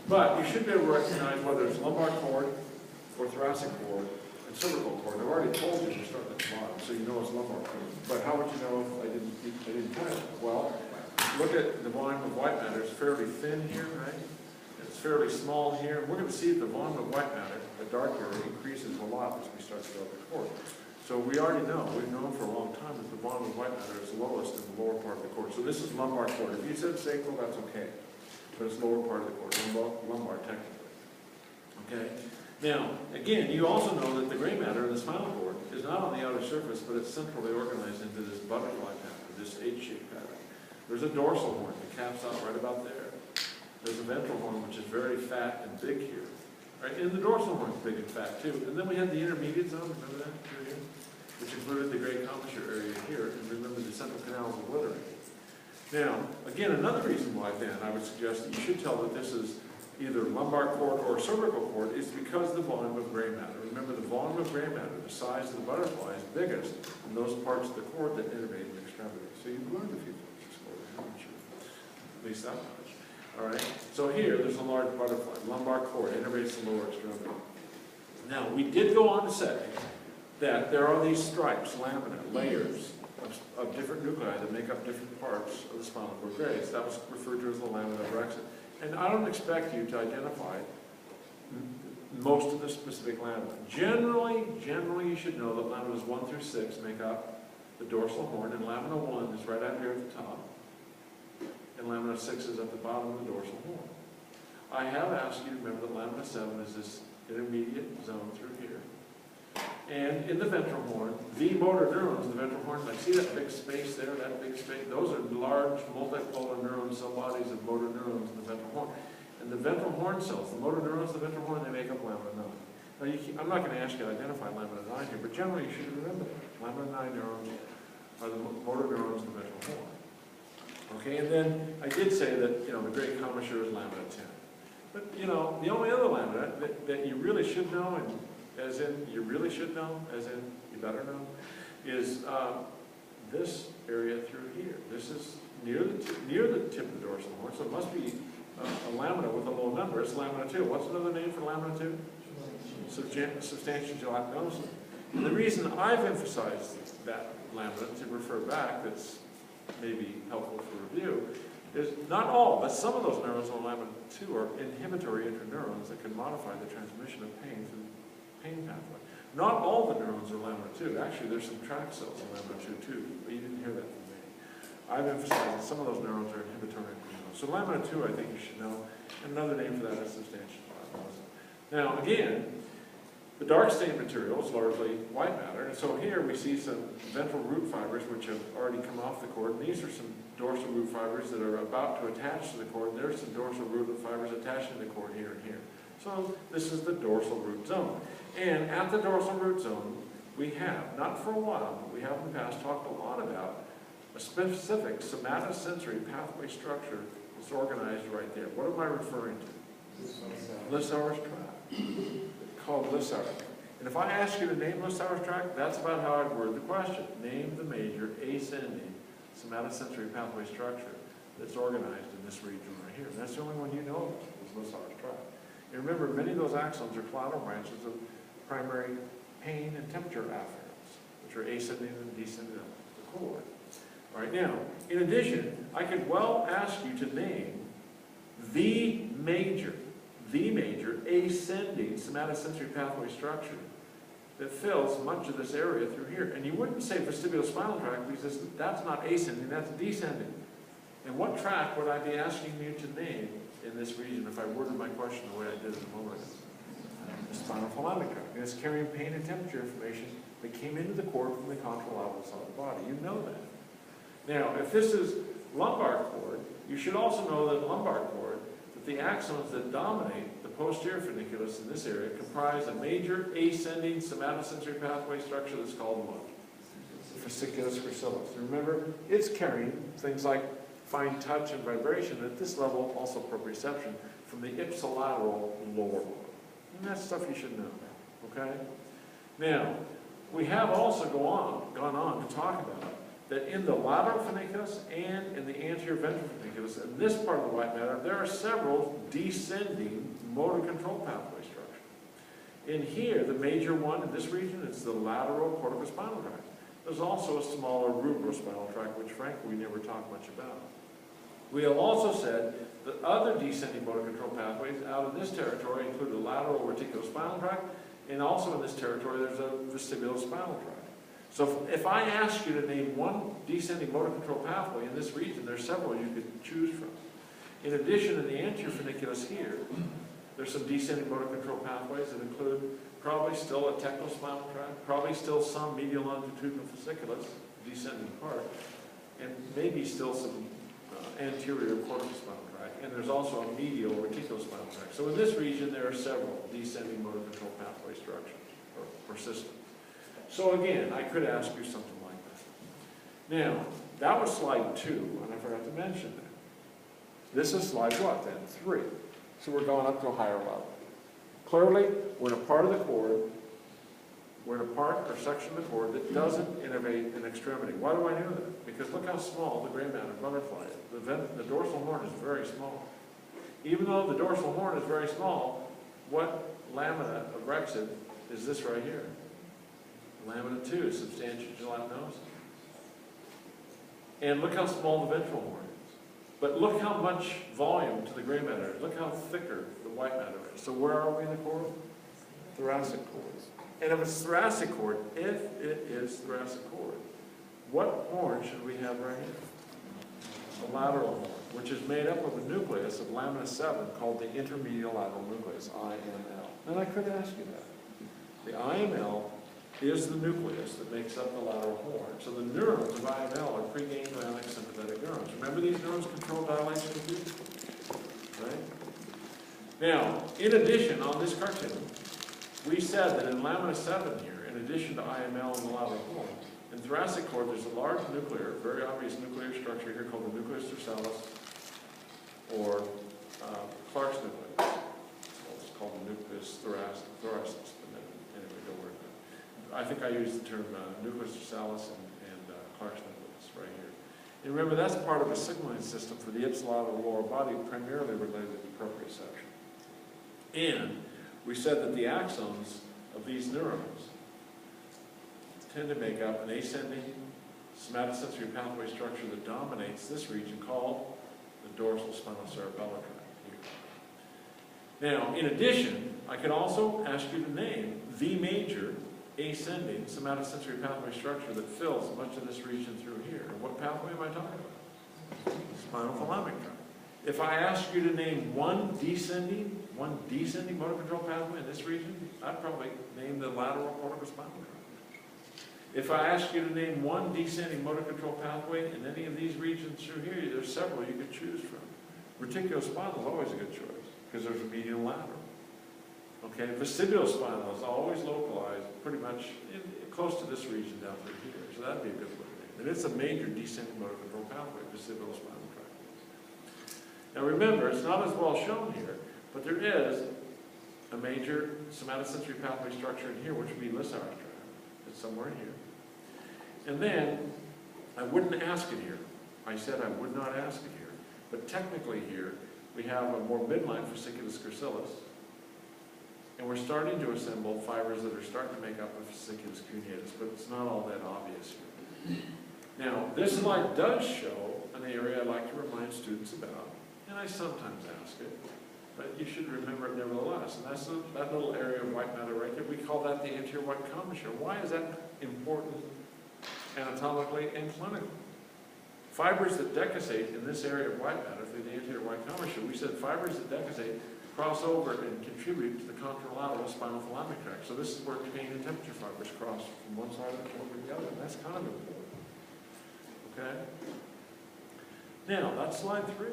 But you should be able to recognize whether it's lumbar cord or thoracic cord and cervical cord. I've already told you to start at the bottom, so you know it's lumbar cord. But how would you know if I didn't tell you? Well, look at the volume of white matter. It's fairly thin here, right? It's fairly small here. And we're going to see that the volume of white matter, the dark area, increases a lot as we start to go up the cord. So we already know, we've known for a long time that the volume of white matter is lowest in the lower part of the cord. So this is lumbar cord. If you said sacral, that's okay. But it's lower part of the cord, lumbar technically. Okay? Now, again, you also know that the gray matter in the spinal cord is not on the outer surface, but it's centrally organized into this butterfly pattern, this H-shaped pattern. There's a dorsal horn that caps out right about there. There's a ventral horn, which is very fat and big here. Right? And the dorsal horn is big and fat too. And then we had the intermediate zone, remember that through here? Which included the great commissure area here, and remember the central canal is obliterated. Now, again, another reason why then I would suggest that you should tell that this is either lumbar cord or cervical cord is because of the volume of gray matter. Remember, the volume of gray matter, the size of the butterfly, is biggest in those parts of the cord that innervate the extremity. So you've learned a few things this quarter, haven't you? At least that much. All right. So here, there's a large butterfly, lumbar cord, innervates the lower extremity. Now, we did go on to say that there are these stripes, lamina, layers of different nuclei that make up different parts of the spinal cord grays. That was referred to as the lamina brexit. And I don't expect you to identify most of the specific lamina. Generally, you should know that laminas 1 through 6 make up the dorsal horn, and lamina 1 is right out here at the top, and lamina 6 is at the bottom of the dorsal horn. I have asked you to remember that lamina 7 is this intermediate zone through here. And in the ventral horn, the motor neurons, the ventral horn, like see that big space there, that big space? Those are large multipolar neurons, cell bodies of motor neurons in the ventral horn. And the ventral horn cells, the motor neurons of the ventral horn, they make up lamina 9. Now, I'm not going to ask you to identify lamina 9 here, but generally you should remember that. Lamina 9 neurons are the motor neurons of the ventral horn. Okay, and then I did say that, the great commissure is lamina 10. But, the only other lamina that you really should know, and as in you really should know, as in you better know, is this area through here. This is near the tip of the dorsal horn, so it must be a lamina with a low number. It's lamina 2. What's another name for lamina 2? Substantial gelatinosis. And the reason I've emphasized that lamina to refer back, that's maybe helpful for review, is not all, but some of those neurons on lamina 2 are inhibitory interneurons that can modify the transmission of pain through the pain pathway. Not all the neurons are lamina 2. Actually, there's some tract cells in lamina 2 too, but you didn't hear that from me. I've emphasized that some of those neurons are inhibitory interneurons. So lamina 2, I think you should know. And another name for that is substantial gelatinosis. Now, again, the dark stained material is largely white matter. And so here we see some ventral root fibers which have already come off the cord. And these are some dorsal root fibers that are about to attach to the cord. And there's some dorsal root fibers attaching to the cord here and here. So this is the dorsal root zone. And at the dorsal root zone, we have, not for a while, but we have in the past talked a lot about a specific somatosensory pathway structure that's organized right there. What am I referring to? Lissauer's tract. Called Lissauer. And if I ask you to name Lissauer's tract, that's about how I'd word the question. Name the major ascending somatosensory pathway structure that's organized in this region right here. And that's the only one you know of, is Lissauer's tract. And remember, many of those axons are collateral branches of primary pain and temperature afferents, which are ascending and descending up the cord. All right, now, in addition, I could well ask you to name the major ascending somatosensory pathway structure that fills much of this area through here. And you wouldn't say vestibulospinal tract because that's not ascending, that's descending. And what tract would I be asking you to name in this region if I worded my question the way I did at the moment? The spinal thalamic tract. And it's carrying pain and temperature information that came into the cord from the contralateral side of the body. You know that. Now, if this is lumbar cord, you should also know that lumbar cord, that the axons that dominate the posterior funiculus in this area comprise a major ascending somatosensory pathway structure that's called what? Fasciculus gracilis. Remember, it's carrying things like fine touch and vibration, at this level also proprioception, from the ipsilateral lower lobe. And that's stuff you should know, okay? Now, we have also gone on to talk about that in the lateral funiculus and in the anterior ventral funiculus, in this part of the white matter, there are several descending motor control pathway structures. In here, the major one in this region is the lateral corticospinal tract. There's also a smaller rubrospinal tract, which frankly we never talk much about. We have also said that other descending motor control pathways out of this territory include the lateral reticulospinal tract, and also in this territory there's a vestibulospinal tract. So if I ask you to name one descending motor control pathway in this region, there's several you could choose from. In addition, in the anterior funiculus here, there's some descending motor control pathways that include probably still a tectospinal tract, probably still some medial longitudinal fasciculus, descending part, and maybe still some anterior corticospinal tract, and there's also a medial reticulospinal tract. So in this region, there are several descending motor control pathway structures or systems. So again, I could ask you something like that. Now, that was slide 2, and I forgot to mention that. This is slide what then? 3. So we're going up to a higher level. Clearly, we're in a part of the cord, we're in a part or section of the cord that doesn't innervate an extremity. Why do I know that? Because look how small the gray matter butterfly is. The dorsal horn is very small. Even though the dorsal horn is very small, what lamina of Rexid is this right here? Lamina 2 is substantia gelatinosa. And look how small the ventral horn is. But look how much volume to the gray matter is. Look how thicker the white matter is. So where are we in the cord? Thoracic cord. And if it's thoracic cord, if it is thoracic cord, what horn should we have right here? The lateral horn, which is made up of a nucleus of lamina 7 called the intermedial lateral nucleus, IML. And I could ask you that. The IML is the nucleus that makes up the lateral horn. So the neurons of IML are preganglionic sympathetic neurons. Remember these neurons control dilation of the right? Now, in addition, on this cartoon, we said that in lamina 7 here, in addition to IML and the lateral horn, in thoracic cord there's a large nuclear, very obvious nuclear structure here called the nucleus tersalis, or Clark's nucleus. It's called the nucleus thoracis, but then, anyway, don't worry about it. I think I used the term nucleus tersalis and Clark's nucleus right here. And remember, that's part of a signaling system for the ipsilateral lower body, primarily related to proprioception. And we said that the axons of these neurons tend to make up an ascending somatosensory pathway structure that dominates this region called the dorsal spinocerebellar tract here. Now, in addition, I could also ask you to name the major ascending somatosensory pathway structure that fills much of this region through here. And what pathway am I talking about? Spinothalamic tract. If I ask you to name one descending motor control pathway in this region, I'd probably name the lateral corticospinal tract. If I ask you to name one descending motor control pathway in any of these regions through here, there's several you could choose from. Reticulospinal is always a good choice because there's a medial and lateral. Okay, vestibulospinal is always localized pretty much close to this region down through here, so that'd be a good one to name. And it's a major descending motor control pathway, vestibulospinal tract. Now remember, it's not as well shown here, but there is a major somatosensory pathway structure in here, which would be Lissauer's tract. It's somewhere in here. And then, I wouldn't ask it here. I said I would not ask it here. But technically here, we have a more midline fasciculus gracilis, and we're starting to assemble fibers that are starting to make up a fasciculus cuneatus, but it's not all that obvious here. Now, this slide does show an area I like to remind students about, and I sometimes ask it, but you should remember it nevertheless. And that's that little area of white matter right there. We call that the anterior white commissure. Why is that important anatomically and clinically? Fibers that decussate in this area of white matter through the anterior white commissure, we said fibers that decussate cross over and contribute to the contralateral spinothalamic tract. So this is where pain and temperature fibers cross from one side of the cord to the other. And that's kind of important. Okay? Now, that's slide 3.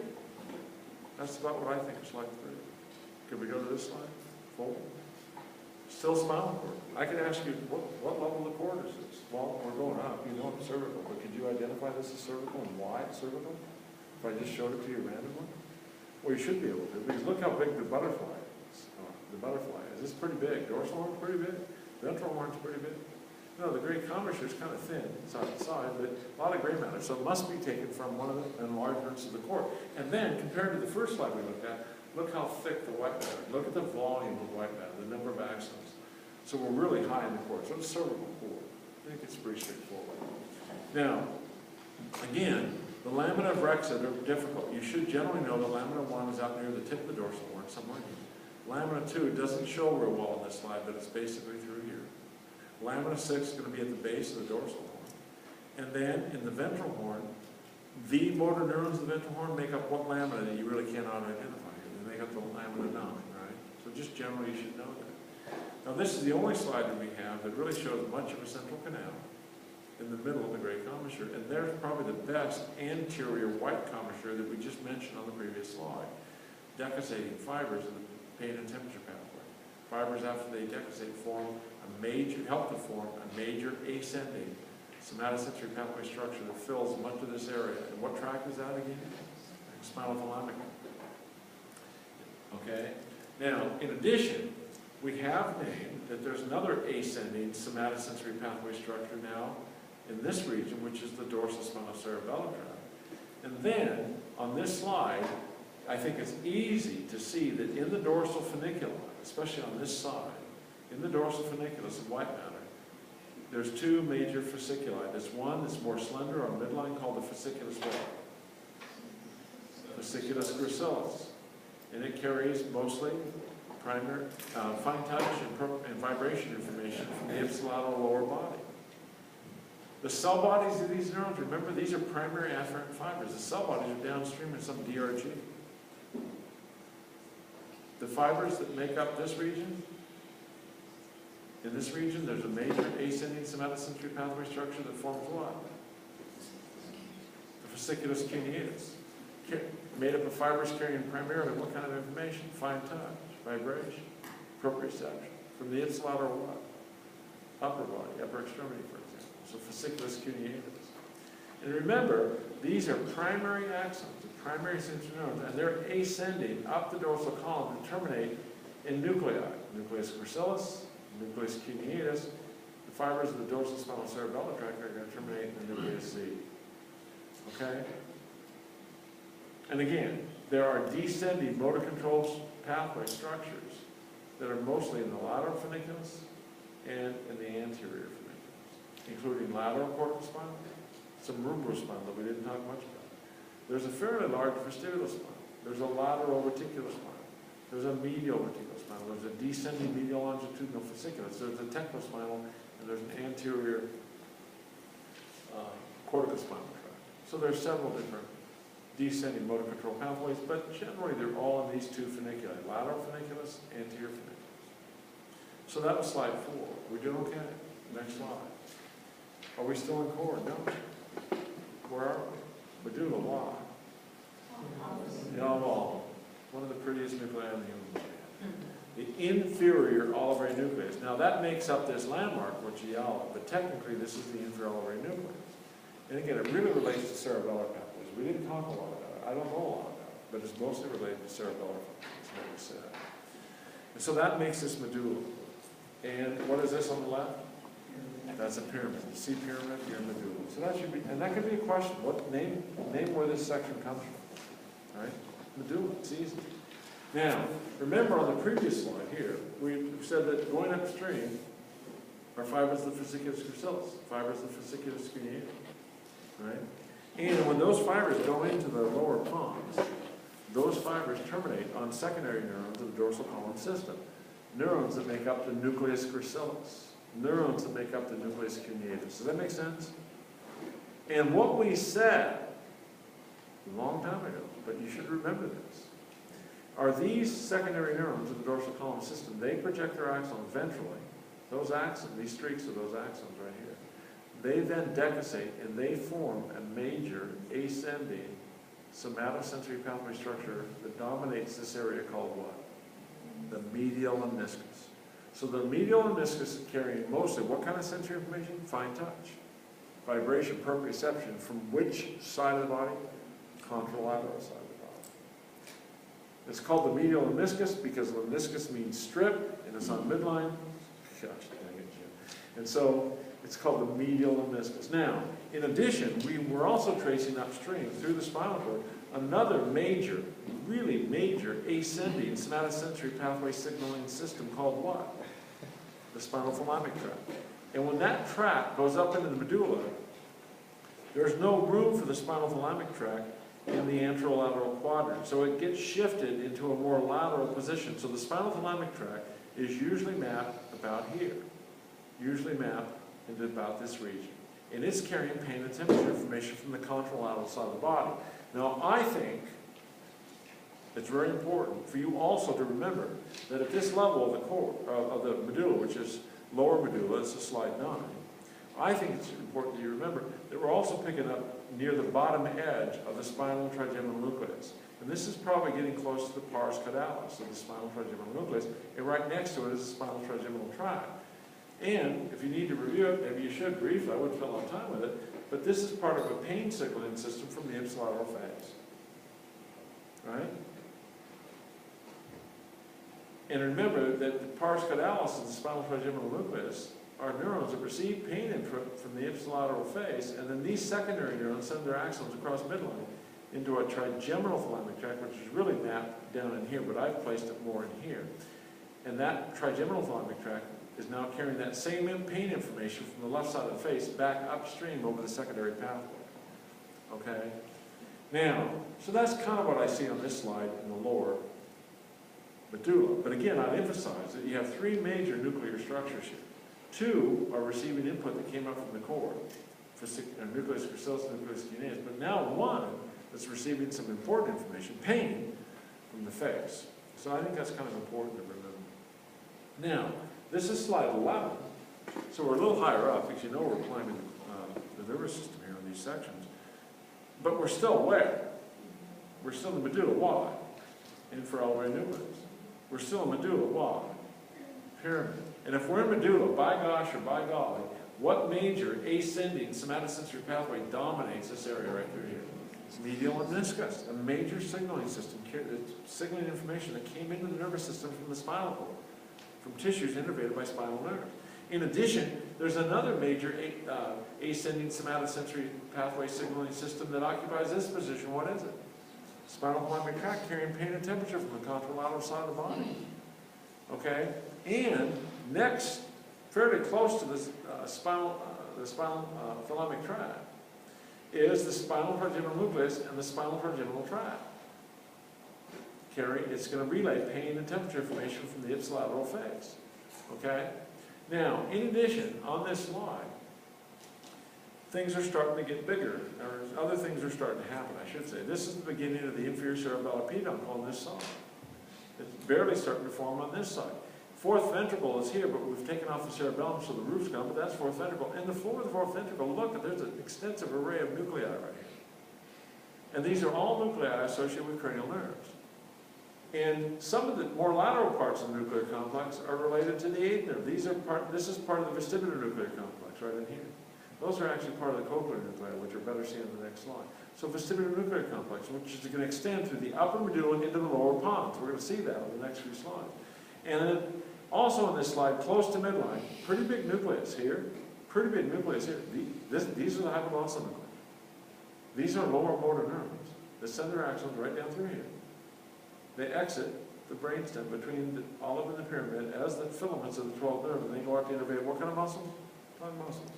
That's about what I think of slide 3. Could we go to this slide? 4. Still spinal cord. I could ask you, what level of cord is this? Well, we're going up. You know it's cervical, but could you identify this as cervical and why it's cervical? If I just showed it to you randomly? Well, you should be able to, because look how big the butterfly is. The butterfly is. It's pretty big. Dorsal horn's pretty big. Ventral horn's pretty big. No, the gray commissure is kind of thin side to side, but a lot of gray matter. So it must be taken from one of the enlargements of the core. And then, compared to the first slide we looked at, look how thick the white matter. Look at the volume of white matter, the number of axons. So we're really high in the core. So it's cervical core. I think it's pretty straightforward. Now, again, the lamina of Rexa are difficult. You should generally know that lamina 1 is out near the tip of the dorsal horn, somewhere here. Lamina 2 doesn't show real well on this slide, but it's basically through here. Lamina 6 is going to be at the base of the dorsal horn. And then in the ventral horn, the motor neurons of the ventral horn make up what lamina that you really cannot identify here. They make up the lamina 9, right? So just generally you should know that. Now this is the only slide that we have that really shows much of a central canal in the middle of the gray commissure, and there's probably the best anterior white commissure that we just mentioned on the previous slide. Decussating fibers in the pain and temperature pathway. Fibers, after they decussate, help to form a major ascending somatosensory pathway structure that fills much of this area. And what tract is that again? Spinothalamic. Okay? Now, in addition, we have named that there's another ascending somatosensory pathway structure now in this region, which is the dorsal spinocerebellar tract. And then, on this slide, I think it's easy to see that in the dorsal funiculum, especially on this side, in the dorsal funiculus of white matter, there's two major fasciculi. There's one that's more slender on midline called the fasciculus what? Fasciculus gracilis. And it carries mostly primary, fine touch and vibration information from the ipsilateral lower body. The cell bodies of these neurons, remember, these are primary afferent fibers. The cell bodies are downstream in some DRG. The fibers that make up this region, in this region, there's a major ascending somatosensory pathway structure that forms what? The fasciculus cuneatus, made up of fibers carrying primarily what kind of information? Fine touch, vibration, proprioception, from the ipsilateral what? Upper body, upper extremity, for example. So fasciculus cuneatus. And remember, these are primary axons, the primary sensory neurons, and they're ascending up the dorsal column to terminate in nuclei. Nucleus gracilis, nucleus cuneatus. The fibers of the dorsal spinocerebellar tract are going to terminate in the nucleus C. Okay? And again, there are descending motor control pathway structures that are mostly in the lateral funiculus and in the anterior funiculus, including lateral cortical spinal, some cerebrospinal that we didn't talk much about. There's a fairly large vestibulospinal. There's a lateral reticulospinal. There's a medial reticulospinal. There's a descending medial longitudinal fasciculus. There's a tectospinal, and there's an anterior corticospinal tract. So there's several different descending motor control pathways, but generally they're all in these two funiculi, lateral funiculus, anterior funiculus. So that was slide 4. We doing okay? Next slide. Are we still in core? No. Where are we? We're doing a lot. Y'all, one of the prettiest nuclei in the human body. The inferior olivary nucleus. Now that makes up this landmark, or giallo, but technically this is the inferior olivary nucleus. And again, it really relates to cerebellar pathways. We didn't talk a lot about it. I don't know a lot about it, but it's mostly related to cerebellar functions, what we said. And so that makes this medulla. And what is this on the left? That's a pyramid. You see pyramid, you're medulla. So that should be, and that could be a question. What name where this section comes from. All right? Medulla, it's easy. Now, remember on the previous slide here, we said that going upstream are fibers of the fasciculus gracilis, fibers of the fasciculus cuneatus. Right? And when those fibers go into the lower pons, those fibers terminate on secondary neurons of the dorsal column system. Neurons that make up the nucleus gracilis. Neurons that make up the nucleus cuneatus. Does that make sense? And what we said a long time ago, but you should remember this, are these secondary neurons of the dorsal column system, they project their axon ventrally. Those axons, these streaks are those axons right here. They then decussate and they form a major ascending somatosensory pathway structure that dominates this area called what? The medial lemniscus. So the medial lemniscus is carrying mostly what kind of sensory information? Fine touch, vibration, proprioception from which side of the body? Contralateral side of the body. It's called the medial lemniscus because lemniscus means strip and it's on midline. Gosh, dang it, Jim. And so It's called the medial lemniscus. Now, in addition, we were also tracing upstream through the spinal cord another major, really major ascending somatosensory pathway signaling system called what? The spinal thalamic tract. And when that tract goes up into the medulla, there's no room for the spinal thalamic tract in the anterolateral quadrant. So it gets shifted into a more lateral position. So the spinal thalamic tract is usually mapped about here. Usually mapped into about this region. And it's carrying pain and temperature information from the contralateral side of the body. Now, I think it's very important for you also to remember that at this level of the core, of the medulla, which is lower medulla, it's a slide 9, I think it's important that you remember that we're also picking up near the bottom edge of the spinal trigeminal nucleus. And this is probably getting close to the pars caudalis of the spinal trigeminal nucleus, and right next to it is the spinal trigeminal tract. And if you need to review it, maybe you should briefly, I wouldn't spend a lot of time with it, but this is part of a pain signaling system from the ipsilateral phase. Right? And remember that the pars caudalis and the spinal trigeminal nucleus are neurons that receive pain input from the ipsilateral phase, and then these secondary neurons send their axons across midline into a trigeminal thalamic tract, which is really mapped down in here, but I've placed it more in here. And that trigeminal thalamic tract is now carrying that same pain information from the left side of the face back upstream over the secondary pathway. Okay? Now, so that's kind of what I see on this slide in the lower medulla. But again, I'd emphasize that you have 3 major nuclear structures here. 2 are receiving input that came up from the core, nucleus gracilis and nucleus cuneus, but now 1 that's receiving some important information, pain, from the face. So I think that's kind of important to remember. Now, this is slide 11, so we're a little higher up, because you know we're climbing the nervous system here on these sections. But we're still where? We're still in the medulla. Why? Infraelbow nucleus. We're still in medulla. Why? Pyramid. And if we're in medulla, by gosh or by golly, what major ascending somatosensory pathway dominates this area right through here? It's medial lemniscus, a major signaling system, signaling information that came into the nervous system from the spinal cord, from tissues innervated by spinal nerves. In addition, there's another major ascending somatosensory pathway signaling system that occupies this position. What is it? Spinal thalamic tract carrying pain and temperature from the contralateral side of the body. Okay? And next, fairly close to the spinal thalamic tract, is the spinal trigeminal nucleus and the spinal trigeminal tract. It's going to relay pain and temperature information from the ipsilateral phase. Okay? Now, in addition, on this slide, things are starting to get bigger, or other things are starting to happen, I should say. This is the beginning of the inferior cerebellar peduncle on this side. It's barely starting to form on this side. Fourth ventricle is here, but we've taken off the cerebellum, so the roof's gone, but that's fourth ventricle. And the floor of the fourth ventricle, look, there's an extensive array of nuclei right here. And these are all nuclei associated with cranial nerves. And some of the more lateral parts of the nuclear complex are related to the eighth nerve. This is part of the vestibular nuclear complex right in here. Those are actually part of the cochlear nuclei, which are better seen in the next slide. So vestibular nuclear complex, which is going to extend through the upper medulla into the lower pons. We're going to see that in the next few slides. And then also on this slide, close to midline, pretty big nucleus here, pretty big nucleus here. These are the hypoglossal nuclei. These are lower motor neurons that send their axons right down through here. They exit the brainstem between the olive and the pyramid as the filaments of the 12th nerve, and they go out to innervate what kind of muscles? Tongue muscles.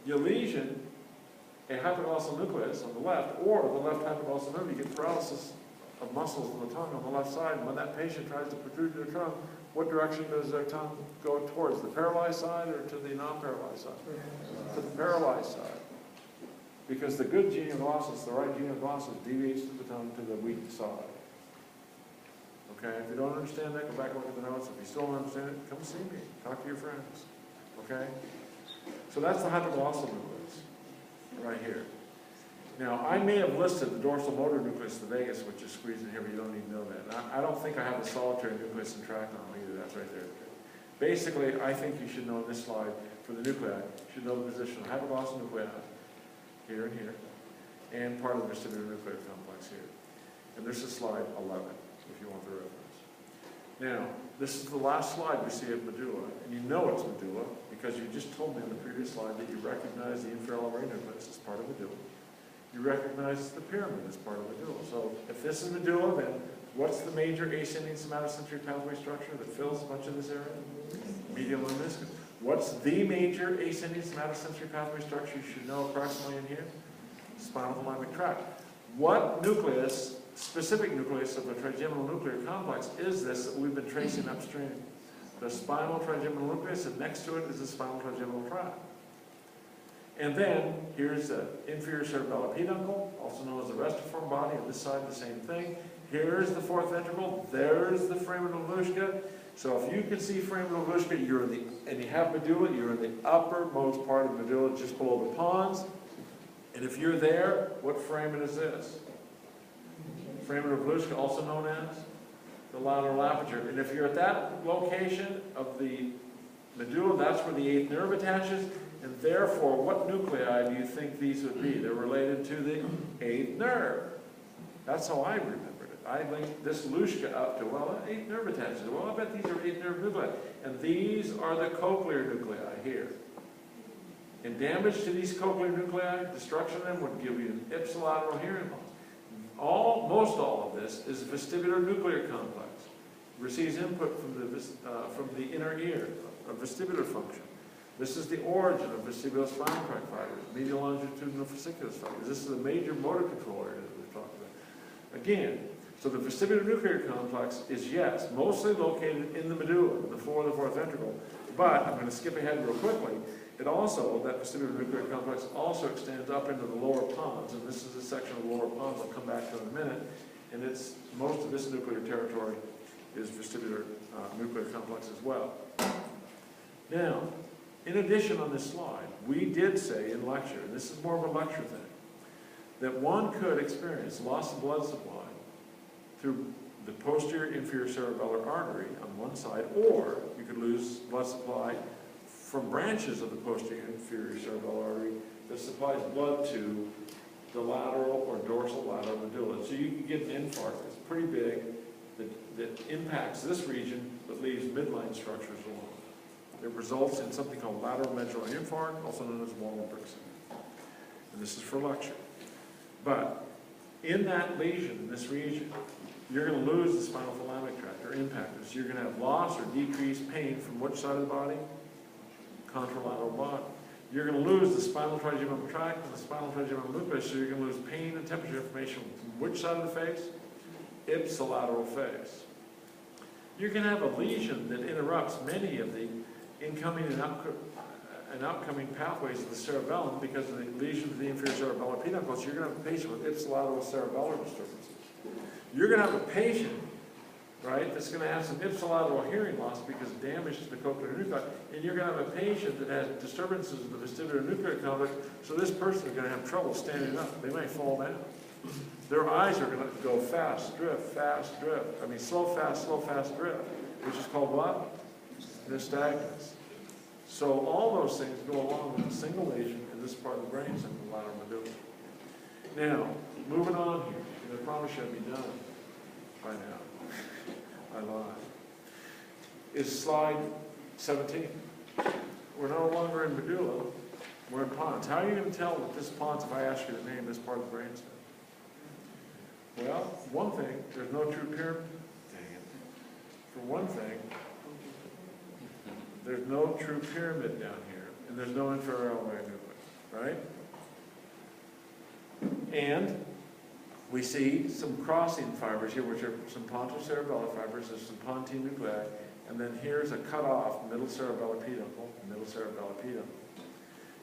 You lesion a hypoglossal nucleus on the left, or the left hypoglossal nerve, you get paralysis of muscles in the tongue on the left side, and when that patient tries to protrude their tongue, what direction does their tongue go towards? The paralyzed side or to the non-paralyzed side? To the paralyzed side. Because the good genioglossus, the right genioglossus, deviates to the tongue to the weak side. Okay, if you don't understand that, go back and look at the notes. If you still don't understand it, come see me. Talk to your friends. Okay? So that's the hypoglossal nucleus, right here. Now, I may have listed the dorsal motor nucleus, the vagus, which is squeezed in here, but you don't need to know that. And I don't think I have the solitary nucleus and tractum either. That's right there. Basically, I think you should know in this slide, for the nuclei, you should know the position of hypoglossal nuclei, here and here, and part of the vestibular nuclear complex here. And this is slide 11, if you want the reference. Now, this is the last slide we see of medulla, and you know it's medulla because you just told me on the previous slide that you recognize the inferior ray nucleus as part of medulla. You recognize the pyramid as part of medulla. So if this is medulla, then what's the major ascending somatosensory pathway structure that fills much of this area? Medial lemniscus. What's the major ascending somatosensory pathway structure you should know approximately in here? Spinal thalamic tract. What nucleus, specific nucleus of the trigeminal nuclear complex is this that we've been tracing upstream? The spinal trigeminal nucleus, and next to it is the spinal trigeminal tract. And then here's the inferior cerebellar peduncle, also known as the restiform body. On this side, the same thing. Here's the fourth ventricle. There's the foramen malushka. So if you can see foramen malushka, you're in the, and you have medulla, you're in the uppermost part of the medulla, just below the pons. And if you're there, what foramen is this? Foramen malushka, also known as the lateral aperture. And if you're at that location of the medulla, that's where the eighth nerve attaches. And therefore, what nuclei do you think these would be? They're related to the eighth nerve. That's how I remembered it. I linked this Luschka up to, well, eighth nerve attaches. Well, I bet these are eighth nerve nuclei. And these are the cochlear nuclei here. And damage to these cochlear nuclei, destruction of them, would give you an ipsilateral hearing loss. Most all of this is a vestibular nuclear complex. Receives input from the inner ear, a vestibular function. This is the origin of vestibular spinal tract fibers, medial longitudinal fasciculus fibers. This is a major motor control area that we've talked about. Again, so the vestibular nuclear complex is, yes, mostly located in the medulla, the floor of the fourth ventricle. But I'm going to skip ahead real quickly. It also, that vestibular nuclear complex also extends up into the lower pons, and this is a section of the lower pons I'll come back to in a minute. And it's most of this nuclear territory is vestibular nuclear complex as well. Now, in addition, on this slide, we did say in lecture, and this is more of a lecture thing, that one could experience loss of blood supply through the posterior inferior cerebellar artery on one side, or you could lose blood supply from branches of the posterior inferior cerebellar artery that supplies blood to the lateral or dorsal lateral medulla. So you can get an infarct that's pretty big that impacts this region but leaves midline structures alone. It results in something called lateral medullary infarct, also known as Wallenberg syndrome. And this is for lecture. But in that lesion, in this region, you're going to lose the spinal thalamic tract or impact it. So you're going to have loss or decreased pain from which side of the body? Contralateral body. You're going to lose the spinal trigeminal tract and the spinal trigeminal nucleus, so you're going to lose pain and temperature information from which side of the face? Ipsilateral face. You're going to have a lesion that interrupts many of the incoming and outcoming pathways of the cerebellum because of the lesion to the inferior cerebellar peduncle. So you're going to have a patient with ipsilateral cerebellar disturbances. You're going to have a patient, right, that's going to have some ipsilateral hearing loss because of damage to the cochlear nuclei, and you're going to have a patient that has disturbances in the vestibular nuclear complex, so this person is going to have trouble standing up. They may fall down. Their eyes are going to go fast, drift, fast, drift. I mean, slow, fast, drift, which is called what? Nystagmus. So all those things go along with a single lesion in this part of the brain, in the lateral medulla. Now, moving on here, and I promise you I'll be done by now. I lied. Is slide 17. We're no longer in medulla, we're in pons. How are you going to tell that this pons if I ask you to name this part of the brainstem? Well, one thing, there's no true pyramid. Dang it. For one thing, there's no true pyramid down here, and there's no inferior ray nucleus, right? And we see some crossing fibers here, which are some pontocerebellar fibers, there's some pontine nuclei, and then here's a cut-off middle cerebellar peduncle,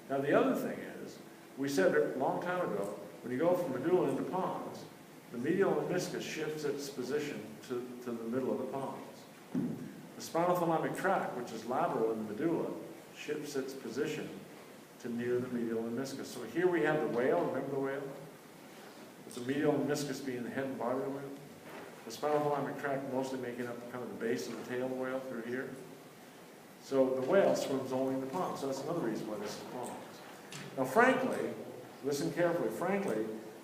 Now the other thing is, we said a long time ago, when you go from medulla into pons, the medial lemniscus shifts its position to the middle of the pons. The spinal thalamic tract, which is lateral in the medulla, shifts its position to near the medial lemniscus. So here we have the whale, remember the whale? It's the medial lemniscus being the head and body of the whale. The spinal thalamic tract mostly making up kind of the base of the tail of the whale through here. So the whale swims only in the pons. So that's another reason why this is pons. Now frankly, listen carefully,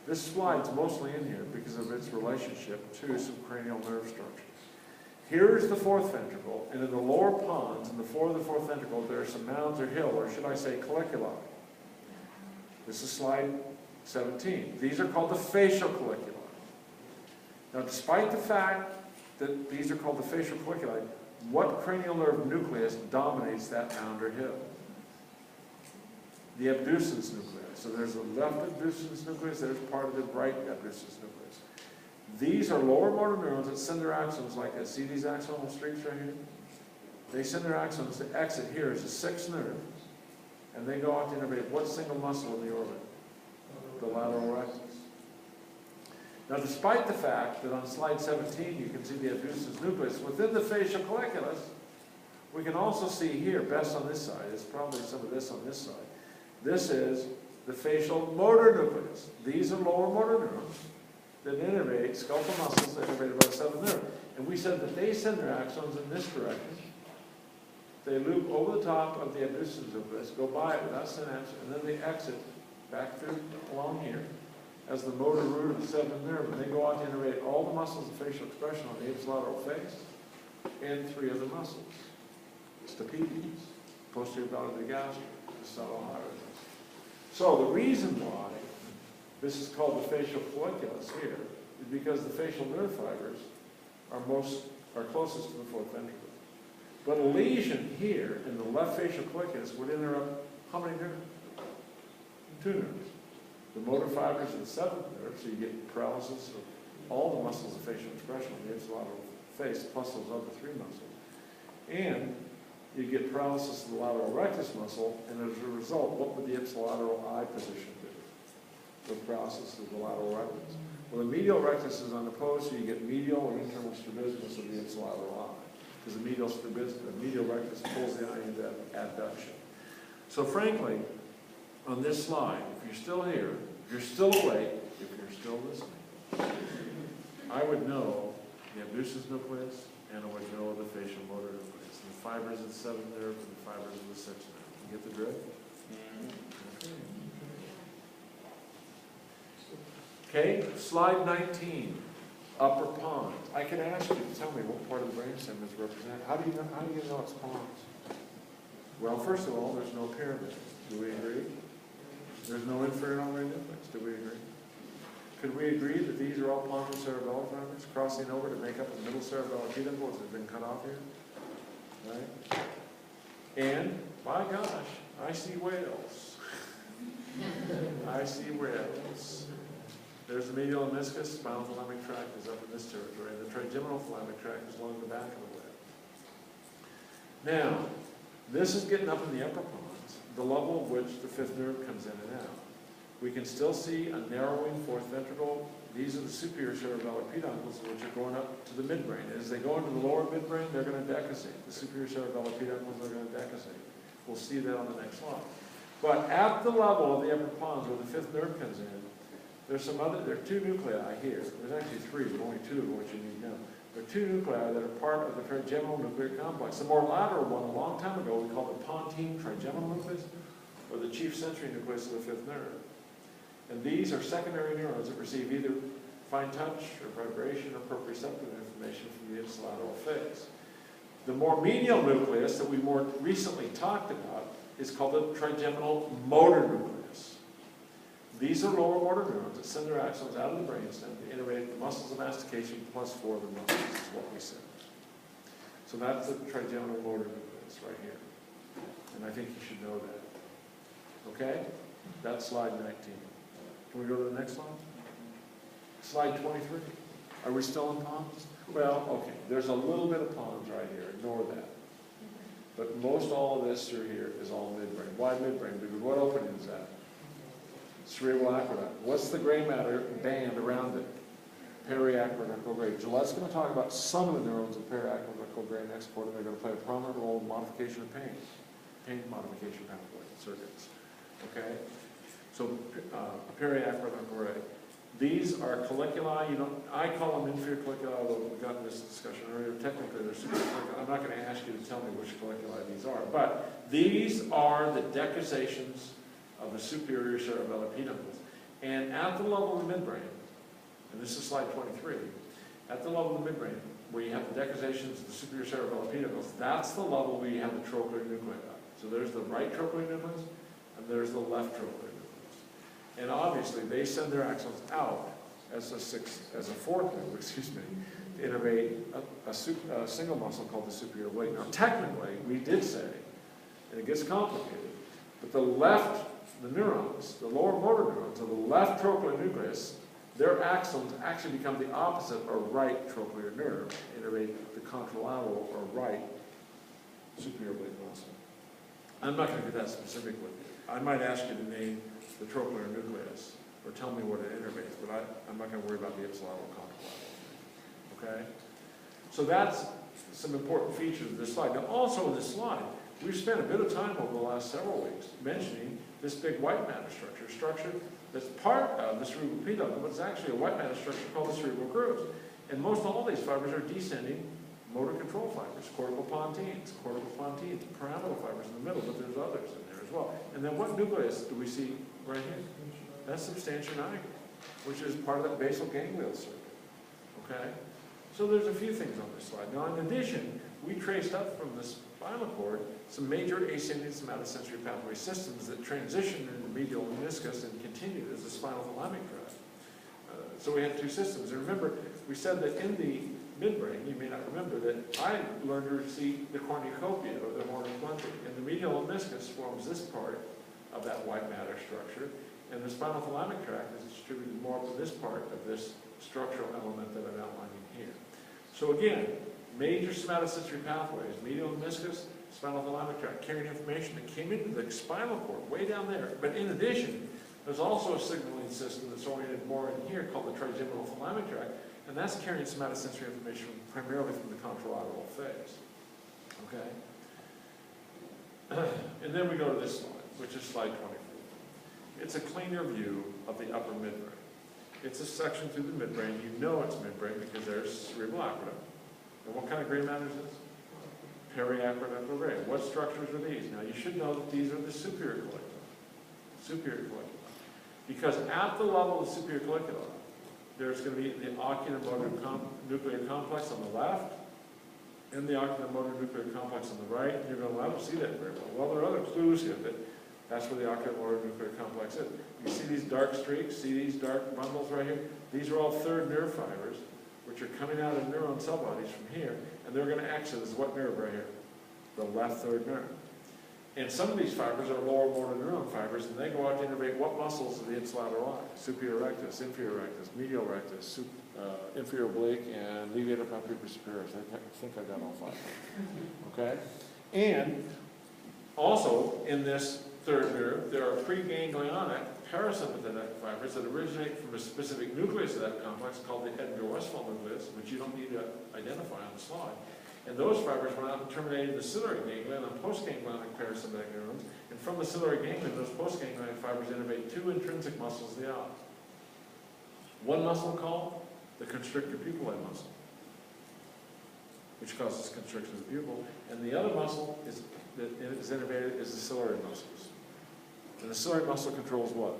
this slide's mostly in here because of its relationship to some cranial nerve structures. Here's the fourth ventricle, and in the lower pons, in the floor of the fourth ventricle, there are some mounds or hill, or should I say colliculi. This is slide 17. These are called the facial colliculi. Now, despite the fact that these are called the facial colliculi, what cranial nerve nucleus dominates that mound or hill? The abducens nucleus. So there's the left abducens nucleus, there's part of the right abducens nucleus. These are lower motor neurons that send their axons like this. See these axonal streaks right here? They send their axons to exit here as a sixth nerve, and they go out to innervate what single muscle in the orbit? The lateral rectus. Now, despite the fact that on slide 17 you can see the abducens nucleus within the facial colliculus, we can also see here, best on this side, there's probably some of this on this side. This is the facial motor nucleus. These are lower motor neurons that innervate skeletal muscles that innervate about the seventh nerve. And we said that they send their axons in this direction. They loop over the top of the abducens nucleus, go by it without synapse, and then they exit back through along here as the motor root of the seventh nerve, and they go out to innervate all the muscles of facial expression on the ipsilateral face and three other muscles. Stapedius, posterior belt of the gastric, the subtle iris. So the reason why this is called the facial colliculus here is because the facial nerve fibers are closest to the fourth ventricle. But a lesion here in the left facial colliculus would interrupt how many nerves? Two nerves. The motor fibers of the seventh nerve, so you get paralysis of all the muscles of facial expression on the ipsilateral face, plus those other three muscles. And you get paralysis of the lateral rectus muscle, and as a result, what would the ipsilateral eye position do? With paralysis of the lateral rectus. Well, the medial rectus is unopposed, so you get medial or internal strabismus of the ipsilateral eye, because the medial rectus pulls the eye into abduction. So frankly, on this slide, if you're still here, if you're still awake, if you're still listening, I would know the abducens nucleus, and I would know the facial motor nucleus, and the fibers of the seventh nerve and the fibers of the sixth nerve. You get the drift? Okay, slide 19, upper pons. I can ask you to tell me what part of the brainstem is represented. How do you know it's pons? Well, first of all, there's no pyramid. Do we agree? There's no inferior ulnar nucleus. Do we agree? Could we agree that these are all pons cerebellar fibers crossing over to make up the middle cerebellar peduncle that has been cut off here? Right? And, my gosh, I see whales. I see whales. There's the medial meniscus, spinal thalamic tract is up in this territory, and the trigeminal thalamic tract is along the back of the whale. Now, this is getting up in the upper pons, the level of which the fifth nerve comes in and out. We can still see a narrowing fourth ventricle. These are the superior cerebellar peduncles, which are going up to the midbrain. As they go into the lower midbrain, they're going to decussate. The superior cerebellar peduncles are going to decussate. We'll see that on the next slide. But at the level of the upper pons, where the fifth nerve comes in, there are two nuclei here. There's actually three, but only two of which you need to know. There are two nuclei that are part of the trigeminal nuclear complex. The more lateral one, a long time ago, we called the pontine trigeminal nucleus, or the chief sensory nucleus of the fifth nerve. And these are secondary neurons that receive either fine touch or vibration or proprioceptive information from the ipsilateral face. The more medial nucleus that we more recently talked about is called the trigeminal motor nucleus. These are lower motor neurons that send their axons out of the brainstem to innervate the muscles of mastication plus four of the muscles, is what we said. So that's the trigeminal motor nucleus right here. And I think you should know that. Okay? That's slide 19. Can we go to the next slide? Slide 23. Are we still in pons? Well, okay, there's a little bit of pons right here. Ignore that. But most all of this through here is all midbrain. Why midbrain? Because what opening is that? Cerebral aqueduct. What's the gray matter band around it? Periaqueductal gray. Gillette's going to talk about some of the neurons of periaqueductal gray next quarter. They're going to play a prominent role in modification of pain modification pathway circuits. Okay? So periaqueductal gray. These are colliculi. I call them inferior colliculi, although we've gotten this discussion earlier. Technically, they're superior colliculi. I'm not going to ask you to tell me which colliculi these are, but these are the decussations of the superior cerebellar peduncles. And at the level of the midbrain, and this is slide 23, at the level of the midbrain, where you have the decussations of the superior cerebellar pedicles, that's the level where you have the trochlear nuclei. So there's the right trochlear nucleus, and there's the left trochlear nucleus. And obviously, they send their axons out as a fourth loop, excuse me, to innervate a single muscle called the superior oblique. Now, technically, we did say, and it gets complicated, but the neurons, the lower motor neurons of the left trochlear nucleus, their axons actually become the opposite, or right trochlear nerve, innervate the contralateral or right superior oblique muscle. I'm not going to get that specific with you. I might ask you to name the trochlear nucleus, or tell me what it innervates, but I'm not going to worry about the ipsilateral contralateral. Okay? So that's some important features of this slide. Now, also in this slide, we've spent a bit of time over the last several weeks mentioning this big white matter structure that's part of the cerebral peduncle, but it's actually a white matter structure called the cerebral grooves. And most all these fibers are descending motor control fibers, corticopontines, pyramidal fibers in the middle, but there's others in there as well. And then what nucleus do we see right here? That's substantia nigra, which is part of that basal ganglion circuit. Okay? So there's a few things on this slide. Now, in addition, we traced up from the spinal cord some major ascending somatosensory pathway systems that transitioned into medial meniscus and continued as the spinal thalamic tract. So we had two systems. And remember, we said that in the midbrain, you may not remember that I learned to see the cornucopia, or the horn of plenty. And the medial meniscus forms this part of that white matter structure, and the spinal thalamic tract is distributed more to this part of this structural element that I'm outlining here. So again, major somatosensory pathways, medial meniscus, spinal thalamic tract, carrying information that came into the spinal cord, way down there. But in addition, there's also a signaling system that's oriented more in here called the trigeminal thalamic tract, and that's carrying somatosensory information primarily from the contralateral phase. Okay? And then we go to this slide, which is slide 24. It's a cleaner view of the upper midbrain. It's a section through the midbrain. You know it's midbrain because there's cerebral aqueduct. And what kind of gray matter is this? Periaqueductal gray. What structures are these? Now, you should know that these are the superior collicula. Superior collicula. Because at the level of the superior collicula, there's going to be the oculomotor nuclear complex on the left and the oculomotor nuclear complex on the right. You're going to not see that very well. Well, there are other clues here, but that's where the oculomotor nuclear complex is. You see these dark streaks? See these dark bundles right here? These are all third nerve fibers, which are coming out of neuron cell bodies from here, and they're going to exit as what nerve right here? The left third nerve. And some of these fibers are lower motor neuron fibers, and they go out to innervate what muscles of the ipsilateral eye? Superior rectus, inferior rectus, medial rectus, inferior oblique, and levator palpebris superioris. I think I got all five. Okay? And also, in this third nerve, there are preganglionic parasympathetic fibers that originate from a specific nucleus of that complex called the Edgar-Westphal nucleus, which you don't need to identify on the slide. And those fibers went out and terminated the ciliary ganglion on postganglionic parasympathetic neurons. And from the ciliary ganglion, those postganglionic fibers innervate two intrinsic muscles of the eye. One muscle called the constrictor pupillae muscle, which causes constriction of the pupil. And the other muscle that is innervated is the ciliary muscles. And the ciliary muscle controls what?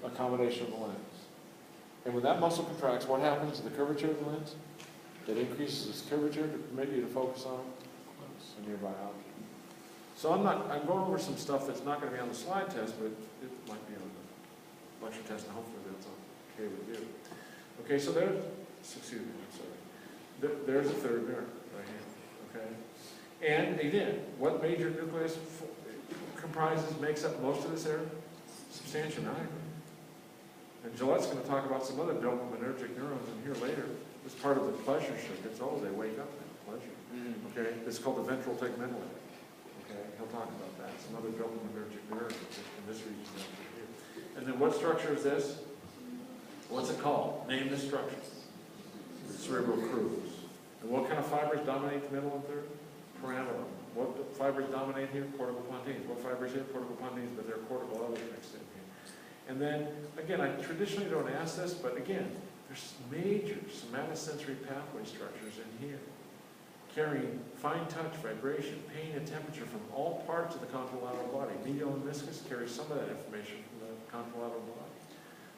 Accommodation of the lens. And when that muscle contracts, what happens to the curvature of the lens? It increases its curvature to permit you to focus on a nearby object. So I'm going over some stuff that's not going to be on the slide test, but it might be on the lecture test, and hopefully that's okay with you. Okay, so there's a third nerve right here, okay? And again, what major nucleus makes up most of this area? Substantia nigra. And Gillette's going to talk about some other dopaminergic neurons in here later. It's part of the pleasure circuits. Oh, they wake up now, pleasure. Okay, it's called the ventral tegmental area. Okay, he'll talk about that. Some other dopaminergic neurons in this region down here. And then what structure is this? What's it called? Name this structure. Cerebral grooves. And what kind of fibers dominate the middle and third? Pyramidal. What fibers dominate here? Corticopontines. What fibers here? Corticopontines, but there are cortical others mixed in here. And then, again, I traditionally don't ask this, but again, there's major somatosensory pathway structures in here, carrying fine touch, vibration, pain, and temperature from all parts of the contralateral body. Medial meniscus carries some of that information from the contralateral body.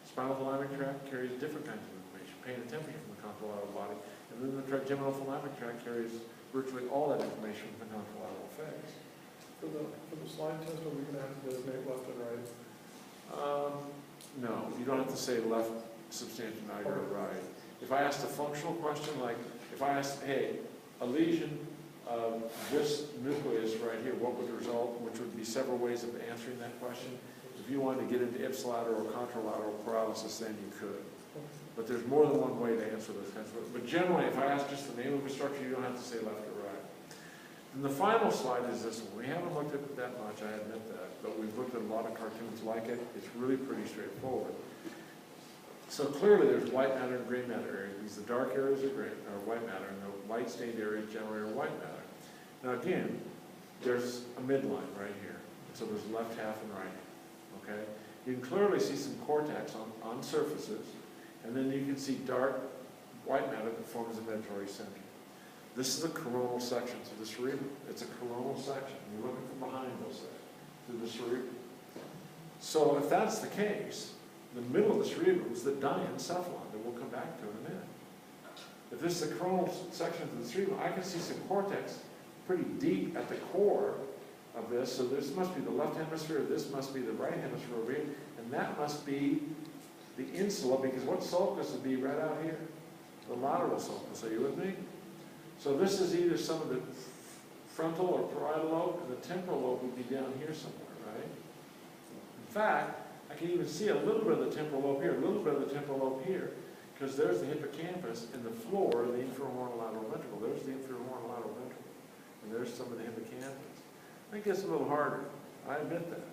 Spinal thalamic tract carries different kinds of information, pain and temperature from the contralateral body. And And then the trigeminal thalamic tract carries virtually all that information from the contralateral phase. For the slide test, are we going to have to designate left and right? No, you don't have to say left substantia nigra or right. If I asked a functional question, like if I asked, hey, a lesion of this nucleus right here, what would result, which would be several ways of answering that question. If you wanted to get into ipsilateral or contralateral paralysis, then you could. But there's more than one way to answer those kinds of questions. But generally, if I ask just the name of a structure, you don't have to say left or right. And the final slide is this one. We haven't looked at it that much, I admit that, but we've looked at a lot of cartoons like it. It's really pretty straightforward. So clearly there's white matter and gray matter areas. The dark areas are gray, or white matter, and the light stained areas generally are white matter. Now again, there's a midline right here. So there's left half and right half, okay? You can clearly see some cortex on surfaces, and then you can see dark white matter that forms the medullary center. This is a coronal section to the cerebrum. It's a coronal section. You're looking from behind those things, to the cerebrum. So if that's the case, the middle of the cerebrum is the diencephalon that we'll come back to in a minute. If this is a coronal section to the cerebrum, I can see some cortex pretty deep at the core of this. So this must be the left hemisphere, this must be the right hemisphere over here, and that must be the insula, because what sulcus would be right out here? The lateral sulcus. Are you with me? So this is either some of the frontal or parietal lobe, and the temporal lobe would be down here somewhere, right? In fact, I can even see a little bit of the temporal lobe here, a little bit of the temporal lobe here, because there's the hippocampus in the floor of the inferior horn lateral ventricle. There's the inferior horn lateral ventricle, and there's some of the hippocampus. I think it's a little harder. I admit that.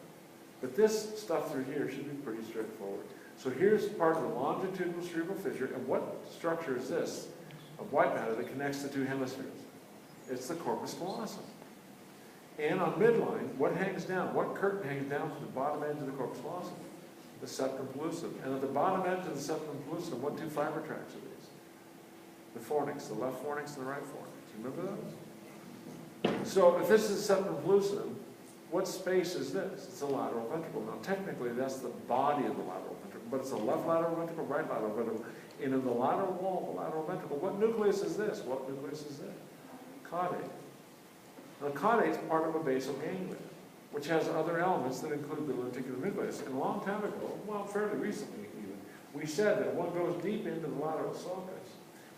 But this stuff through here should be pretty straightforward. So here's part of the longitudinal cerebral fissure, and what structure is this of white matter that connects the two hemispheres? It's the corpus callosum. And on midline, what hangs down? What curtain hangs down from the bottom edge of the corpus callosum? The septum pellucidum. And at the bottom edge of the septum pellucidum, what two fiber tracts are these? The fornix, the left fornix and the right fornix. You remember those? So if this is the septum pellucidum, what space is this? It's a lateral ventricle. Now technically that's the body of the lateral ventricle, but it's a left lateral ventricle, right lateral ventricle. And in the lateral wall of the lateral ventricle, what nucleus is this? What nucleus is this? Caudate. Now caudate is part of a basal ganglia, which has other elements that include the lenticular nucleus. And a long time ago, well, fairly recently even, we said that one goes deep into the lateral sulcus.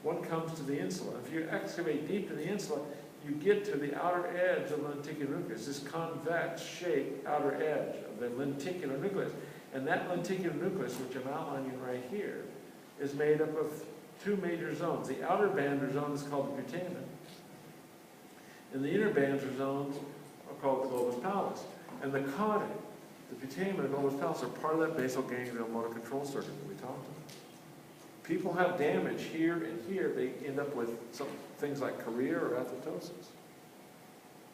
One comes to the insula. If you excavate deep to the insula, you get to the outer edge of the lenticular nucleus, this convex shaped outer edge of the lenticular nucleus. And that lenticular nucleus, which I'm outlining right here, is made up of two major zones. The outer band or zone is called the putamen, and the inner bands or zones are called the globus pallidus. And the caudate, the putamen, and the globus pallidus are part of that basal ganglion motor control circuit that we talked about. People have damage here and here. They end up with some things like chorea or athetosis,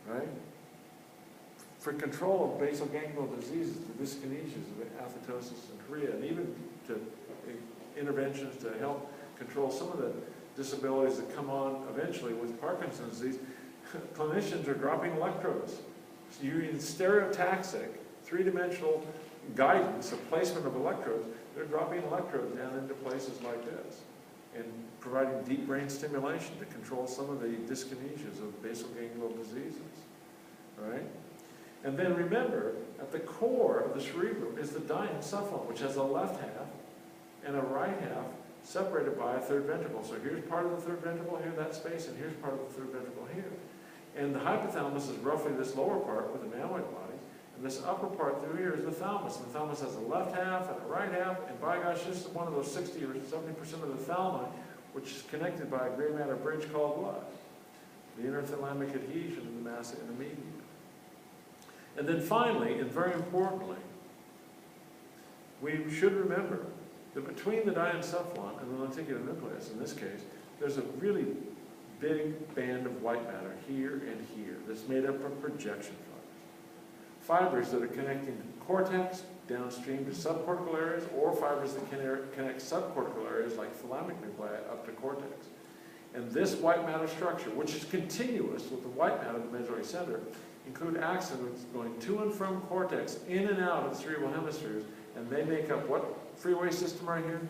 right? For control of basal ganglial diseases, the dyskinesias of athetosis and chorea, and even to interventions to help control some of the disabilities that come on eventually with Parkinson's disease, clinicians are dropping electrodes. So you're in stereotaxic, three-dimensional guidance, a placement of electrodes. They're dropping electrodes down into places like this and providing deep brain stimulation to control some of the dyskinesias of basal ganglial diseases, right? And then remember, at the core of the cerebrum is the diencephalon, which has a left half and a right half separated by a third ventricle. So here's part of the third ventricle here, that space, and here's part of the third ventricle here. And the hypothalamus is roughly this lower part with the mammoid body, and this upper part through here is the thalamus. And the thalamus has a left half and a right half, and by gosh, this is one of those 60 or 70% of the thalami, which is connected by a gray matter bridge called what? The interthalamic adhesion in the massa in the median. And then finally, and very importantly, we should remember that between the diencephalon and the lenticular nucleus, in this case, there's a really big band of white matter here and here that's made up of projection fibers. Fibers that are connecting the cortex downstream to subcortical areas, or fibers that connect subcortical areas like thalamic nuclei up to cortex. And this white matter structure, which is continuous with the white matter of the medullary center, include axons going to and from cortex, in and out of the cerebral hemispheres, and they make up what freeway system right here?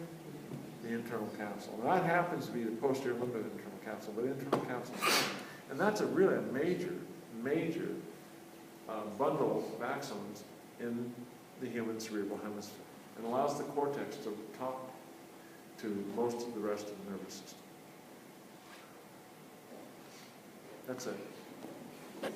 The the internal capsule. And that happens to be the posterior limb of the internal capsule, but the internal capsule is fine. And that's a really a major bundle of axons in the human cerebral hemisphere, and allows the cortex to talk to most of the rest of the nervous system. That's it.